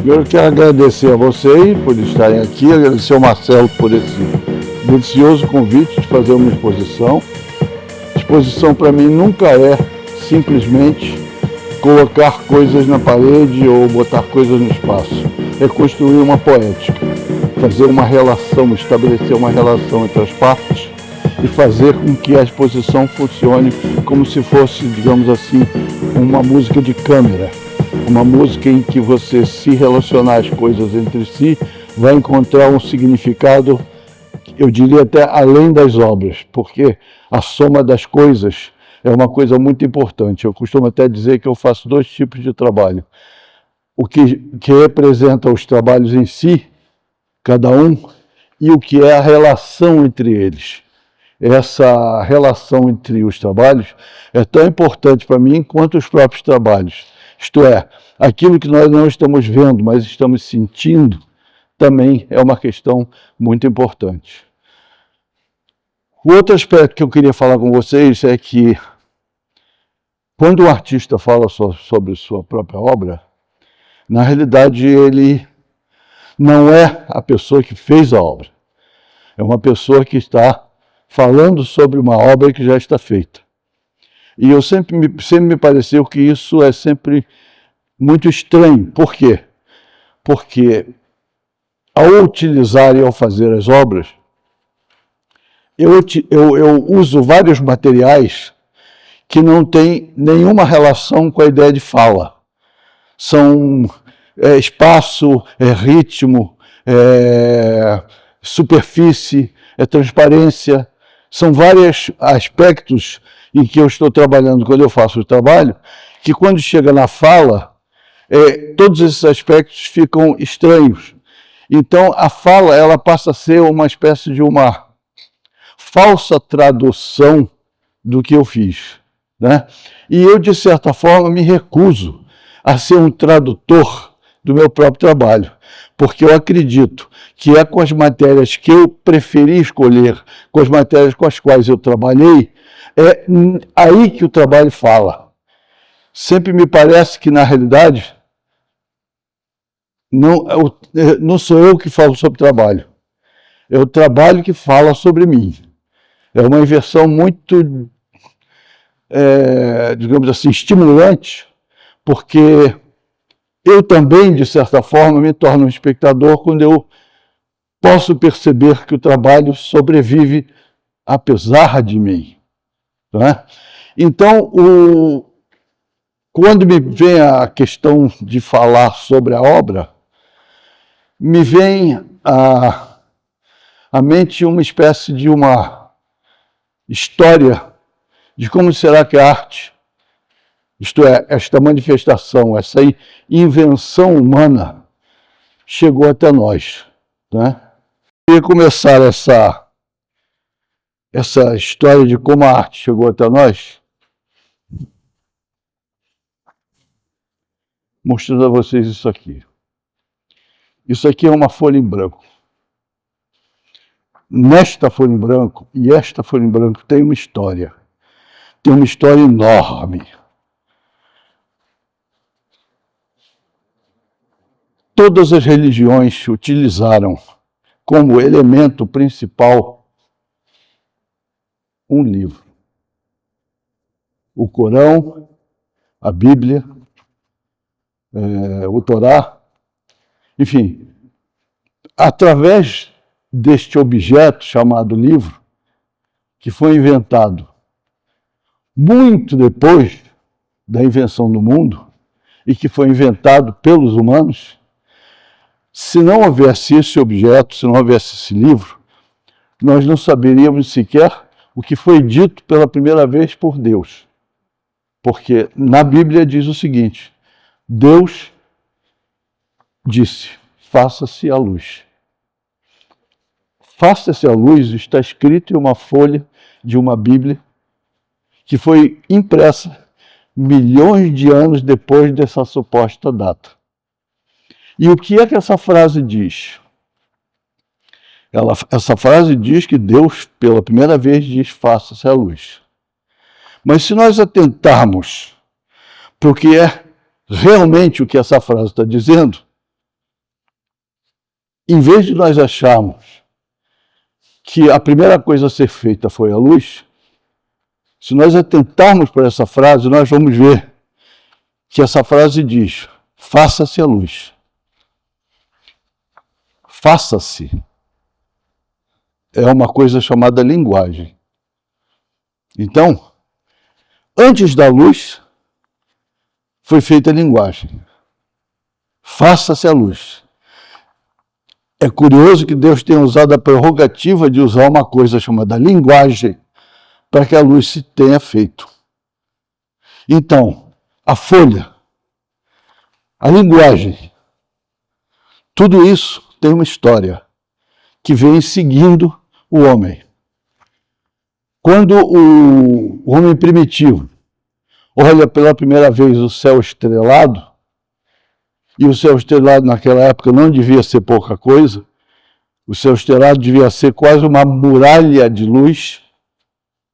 Eu quero agradecer a vocês por estarem aqui, agradecer ao Marcelo por esse delicioso convite de fazer uma exposição. Exposição para mim nunca é simplesmente colocar coisas na parede ou botar coisas no espaço. É construir uma poética, fazer uma relação, estabelecer uma relação entre as partes e fazer com que a exposição funcione como se fosse, digamos assim, uma música de câmera. Uma música em que você, se relacionar as coisas entre si, vai encontrar um significado, eu diria até além das obras, porque a soma das coisas é uma coisa muito importante. Eu costumo até dizer que eu faço dois tipos de trabalho. O que representa os trabalhos em si, cada um, e o que é a relação entre eles. Essa relação entre os trabalhos é tão importante para mim quanto os próprios trabalhos. Isto é, aquilo que nós não estamos vendo, mas estamos sentindo, também é uma questão muito importante. O outro aspecto que eu queria falar com vocês é que, quando um artista fala sobre sua própria obra, na realidade ele não é a pessoa que fez a obra. É uma pessoa que está falando sobre uma obra que já está feita. E eu sempre me pareceu que isso é sempre muito estranho. Por quê? Porque ao utilizar e ao fazer as obras, eu uso vários materiais que não têm nenhuma relação com a ideia de fala. São espaço, ritmo, superfície, transparência. São vários aspectos em que eu estou trabalhando quando eu faço o trabalho, que quando chega na fala, todos esses aspectos ficam estranhos. Então, a fala ela passa a ser uma espécie de uma falsa tradução do que eu fiz, né? E eu, de certa forma, me recuso a ser um tradutor do meu próprio trabalho, porque eu acredito que é com as matérias que eu preferi escolher, com as matérias com as quais eu trabalhei, é aí que o trabalho fala. Sempre me parece que, na realidade, não sou eu que falo sobre trabalho, é o trabalho que fala sobre mim. É uma inversão muito, digamos assim, estimulante, porque eu também, de certa forma, me torno um espectador quando eu posso perceber que o trabalho sobrevive apesar de mim. Né? Então, quando me vem a questão de falar sobre a obra, me vem à mente uma espécie de uma história de como será que a arte, isto é, esta manifestação, essa invenção humana, chegou até nós. Né? Eu queria começar essa história de como a arte chegou até nós, mostrando a vocês isso aqui. Isso aqui é uma folha em branco. Nesta folha em branco e esta folha em branco tem uma história. Tem uma história enorme. Todas as religiões utilizaram como elemento principal um livro. O Corão, a Bíblia, o Torá, enfim, através deste objeto chamado livro, que foi inventado muito depois da invenção do mundo e que foi inventado pelos humanos, se não houvesse esse objeto, se não houvesse esse livro, nós não saberíamos sequer o que foi dito pela primeira vez por Deus. Porque na Bíblia diz o seguinte: Deus disse, faça-se a luz. Faça-se a luz está escrito em uma folha de uma Bíblia que foi impressa milhões de anos depois dessa suposta data. E o que é que essa frase diz? Essa frase diz que Deus, pela primeira vez, diz, faça-se a luz. Mas se nós atentarmos para o que é realmente o que essa frase está dizendo, em vez de nós acharmos que a primeira coisa a ser feita foi a luz, se nós atentarmos para essa frase, nós vamos ver que essa frase diz: faça-se a luz. Faça-se é uma coisa chamada linguagem. Então, antes da luz, foi feita a linguagem. Faça-se a luz. É curioso que Deus tenha usado a prerrogativa de usar uma coisa chamada linguagem para que a luz se tenha feito. Então, a folha, a linguagem, tudo isso tem uma história que vem seguindo o homem. Quando o homem primitivo olha pela primeira vez o céu estrelado, e o céu estrelado naquela época não devia ser pouca coisa, o céu estrelado devia ser quase uma muralha de luz,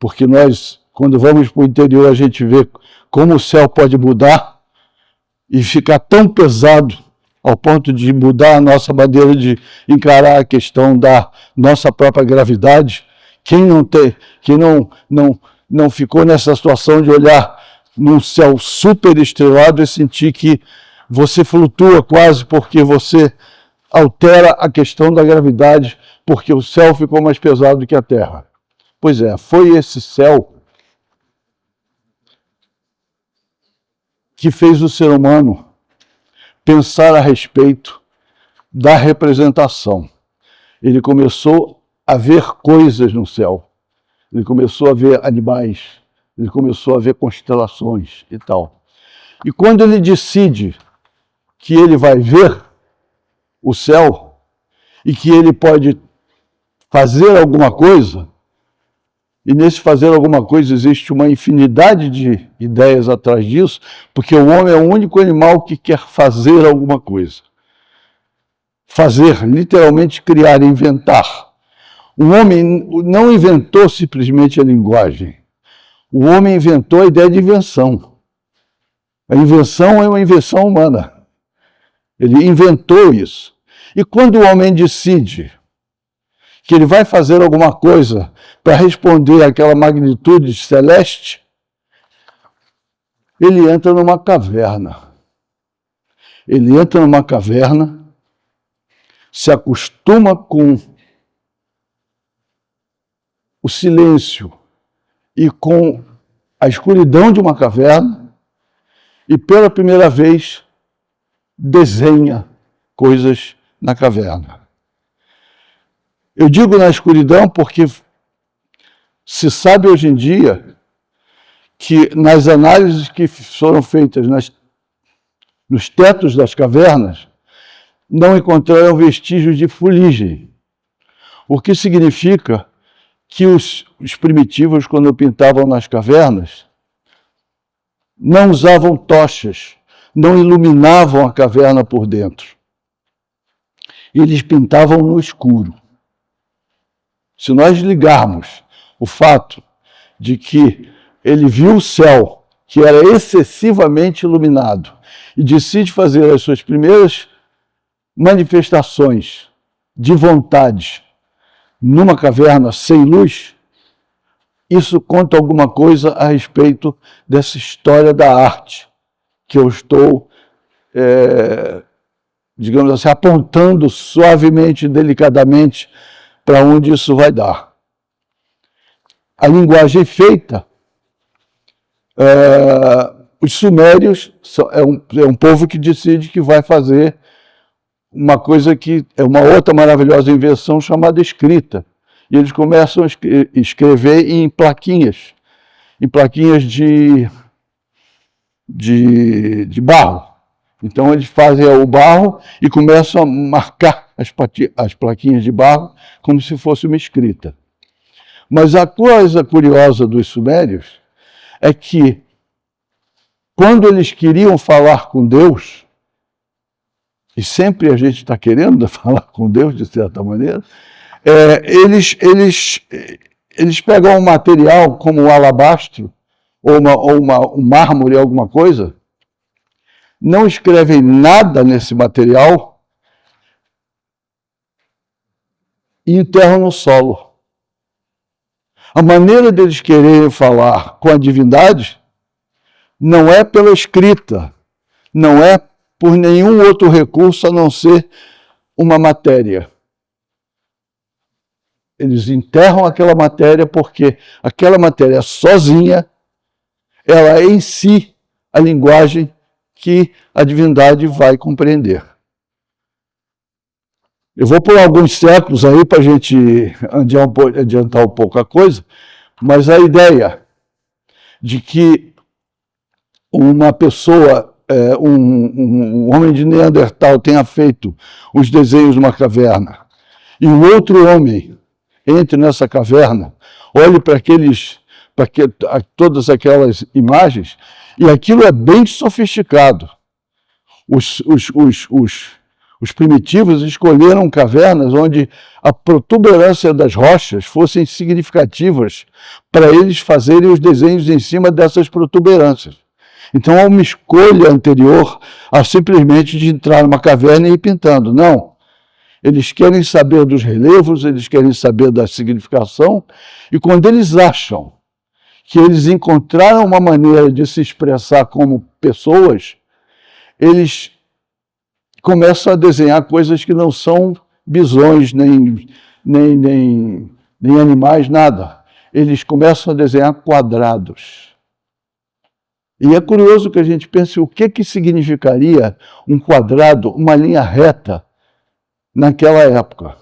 porque nós, quando vamos para o interior, a gente vê como o céu pode mudar e ficar tão pesado ao ponto de mudar a nossa maneira de encarar a questão da nossa própria gravidade. Quem não ficou nessa situação de olhar num céu super estrelado e sentir que você flutua quase porque você altera a questão da gravidade, porque o céu ficou mais pesado do que a Terra. Pois é, foi esse céu que fez o ser humano pensar a respeito da representação. Ele começou a ver coisas no céu, ele começou a ver animais, ele começou a ver constelações e tal. E quando ele decide que ele vai ver o céu e que ele pode fazer alguma coisa, e nesse fazer alguma coisa existe uma infinidade de ideias atrás disso, porque o homem é o único animal que quer fazer alguma coisa. Fazer, literalmente criar, inventar. O homem não inventou simplesmente a linguagem. O homem inventou a ideia de invenção. A invenção é uma invenção humana. Ele inventou isso. E quando o homem decide que ele vai fazer alguma coisa para responder àquela magnitude celeste, ele entra numa caverna. Ele entra numa caverna, se acostuma com o silêncio e com a escuridão de uma caverna e pela primeira vez desenha coisas na caverna. Eu digo na escuridão porque se sabe hoje em dia que nas análises que foram feitas nos tetos das cavernas, não encontraram vestígios de fuligem, o que significa que os primitivos, quando pintavam nas cavernas, não usavam tochas, não iluminavam a caverna por dentro. Eles pintavam no escuro. Se nós ligarmos o fato de que ele viu o céu, que era excessivamente iluminado, e decide fazer as suas primeiras manifestações de vontade numa caverna sem luz, isso conta alguma coisa a respeito dessa história da arte que eu estou, digamos assim, apontando suavemente, delicadamente, para onde isso vai dar. A linguagem feita, os sumérios é um povo que decide que vai fazer uma coisa que é uma outra maravilhosa invenção chamada escrita. E eles começam a escrever em plaquinhas de barro. Então eles fazem o barro e começam a marcar as plaquinhas de barro como se fosse uma escrita. Mas a coisa curiosa dos sumérios é que quando eles queriam falar com Deus, e sempre a gente está querendo falar com Deus, de certa maneira, eles pegam um material como um alabastro, ou um mármore, alguma coisa, não escrevem nada nesse material, e enterram no solo. A maneira deles quererem falar com a divindade não é pela escrita, não é por nenhum outro recurso a não ser uma matéria. Eles enterram aquela matéria porque aquela matéria sozinha, ela é em si a linguagem que a divindade vai compreender. Eu vou por alguns séculos aí para a gente adiantar um pouco a coisa, mas a ideia de que uma pessoa, um homem de Neandertal tenha feito os desenhos numa caverna e um outro homem entre nessa caverna, olhe para todas aquelas imagens, e aquilo é bem sofisticado. Os primitivos escolheram cavernas onde a protuberância das rochas fossem significativas para eles fazerem os desenhos em cima dessas protuberâncias. Então há uma escolha anterior a simplesmente de entrar numa caverna e ir pintando. Não. Eles querem saber dos relevos, eles querem saber da significação, e quando eles acham que eles encontraram uma maneira de se expressar como pessoas, eles começam a desenhar coisas que não são bisões, nem animais, nada. Eles começam a desenhar quadrados. E é curioso que a gente pense o que significaria um quadrado, uma linha reta, naquela época,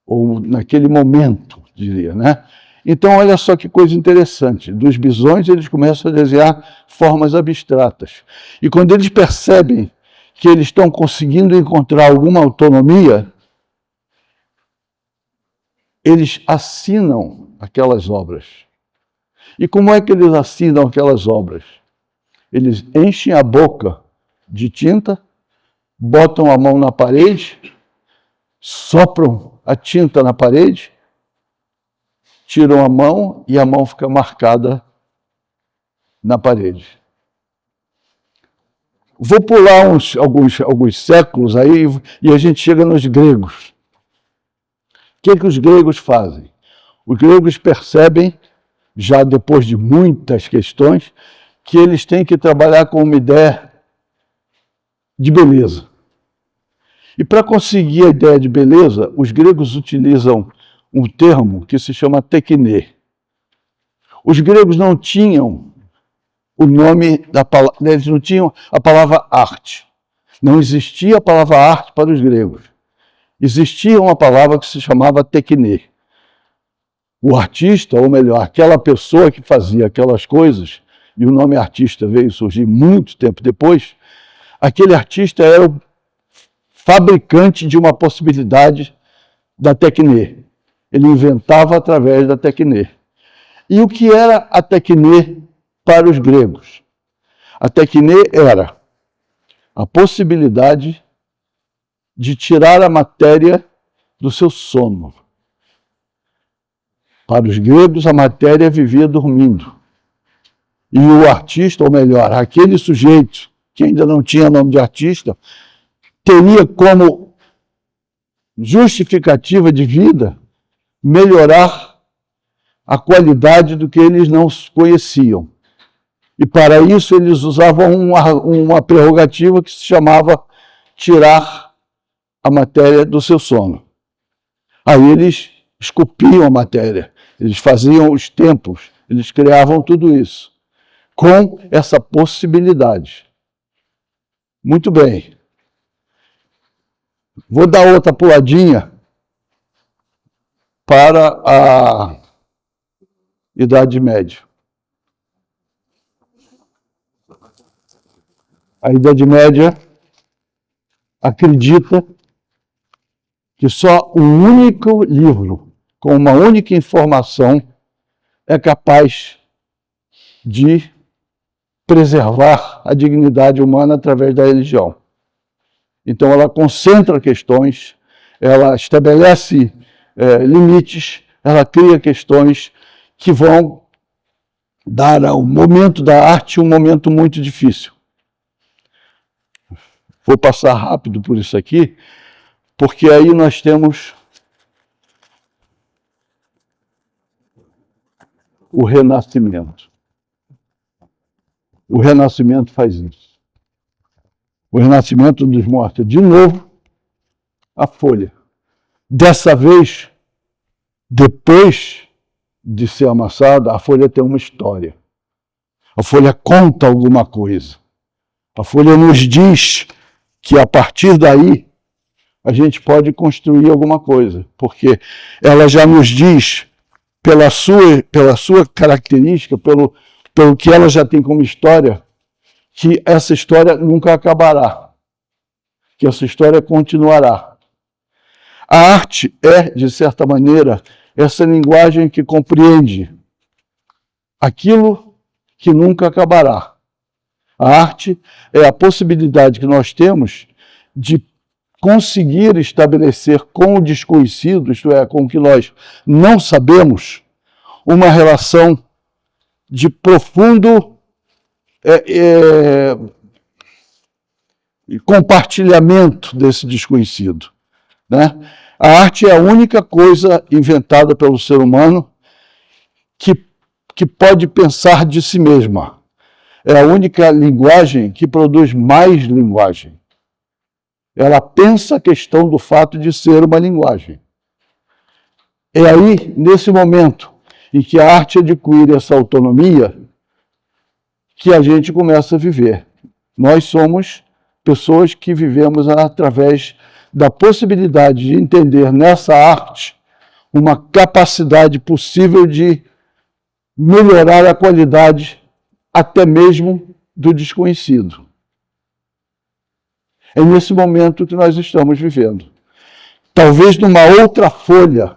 ou naquele momento, diria, né? Então, olha só que coisa interessante. Dos bisões, eles começam a desenhar formas abstratas. E quando eles percebem que eles estão conseguindo encontrar alguma autonomia, eles assinam aquelas obras. E como é que eles assinam aquelas obras? Eles enchem a boca de tinta, botam a mão na parede, sopram a tinta na parede, tiram a mão e a mão fica marcada na parede. Vou pular alguns séculos aí e a gente chega nos gregos. O que os gregos fazem? Os gregos percebem, já depois de muitas questões, que eles têm que trabalhar com uma ideia de beleza. E para conseguir a ideia de beleza, os gregos utilizam um termo que se chama tekne. Os gregos não tinham o nome da palavra, eles não tinham a palavra arte. Não existia a palavra arte para os gregos. Existia uma palavra que se chamava tekne. O artista, ou melhor, aquela pessoa que fazia aquelas coisas, e o nome artista veio surgir muito tempo depois, aquele artista era o fabricante de uma possibilidade da tekne. Ele inventava através da tekne. E o que era a tekne para os gregos? A tekne era a possibilidade de tirar a matéria do seu sono. Para os gregos, a matéria vivia dormindo. E o artista, ou melhor, aquele sujeito que ainda não tinha nome de artista, teria como justificativa de vida melhorar a qualidade do que eles não conheciam. E para isso eles usavam uma prerrogativa que se chamava tirar a matéria do seu sono. Aí eles esculpiam a matéria, eles faziam os templos, eles criavam tudo isso, com essa possibilidade. Muito bem. Vou dar outra puladinha para a Idade Média. A Idade Média acredita que só um único livro, com uma única informação, é capaz de preservar a dignidade humana através da religião. Então ela concentra questões, ela estabelece limites, ela cria questões que vão dar ao momento da arte um momento muito difícil. Vou passar rápido por isso aqui, porque aí nós temos o renascimento. O renascimento faz isso. O renascimento dos mortos. De novo, a folha. Dessa vez, depois de ser amassada, a folha tem uma história. A folha conta alguma coisa. A folha nos diz que a partir daí a gente pode construir alguma coisa, porque ela já nos diz, pela sua característica, pelo que ela já tem como história, que essa história nunca acabará, que essa história continuará. A arte é, de certa maneira, essa linguagem que compreende aquilo que nunca acabará. A arte é a possibilidade que nós temos de conseguir estabelecer com o desconhecido, isto é, com o que nós não sabemos, uma relação de profundo compartilhamento desse desconhecido, né? A arte é a única coisa inventada pelo ser humano que pode pensar de si mesma. É a única linguagem que produz mais linguagem. Ela pensa a questão do fato de ser uma linguagem. É aí, nesse momento, em que a arte adquire essa autonomia, que a gente começa a viver. Nós somos pessoas que vivemos através da possibilidade de entender nessa arte uma capacidade possível de melhorar a qualidade até mesmo do desconhecido. É nesse momento que nós estamos vivendo. Talvez numa outra folha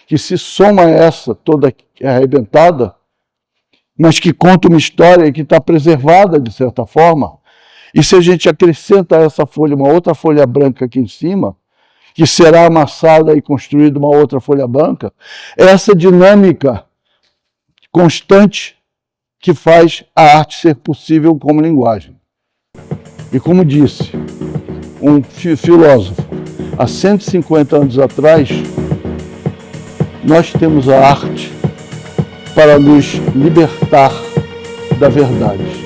que se soma a essa toda arrebentada, mas que conta uma história e que está preservada de certa forma. E se a gente acrescenta a essa folha uma outra folha branca aqui em cima, que será amassada e construída uma outra folha branca, é essa dinâmica constante que faz a arte ser possível como linguagem. E como disse um filósofo, há 150 anos atrás, nós temos a arte para nos libertar da verdade.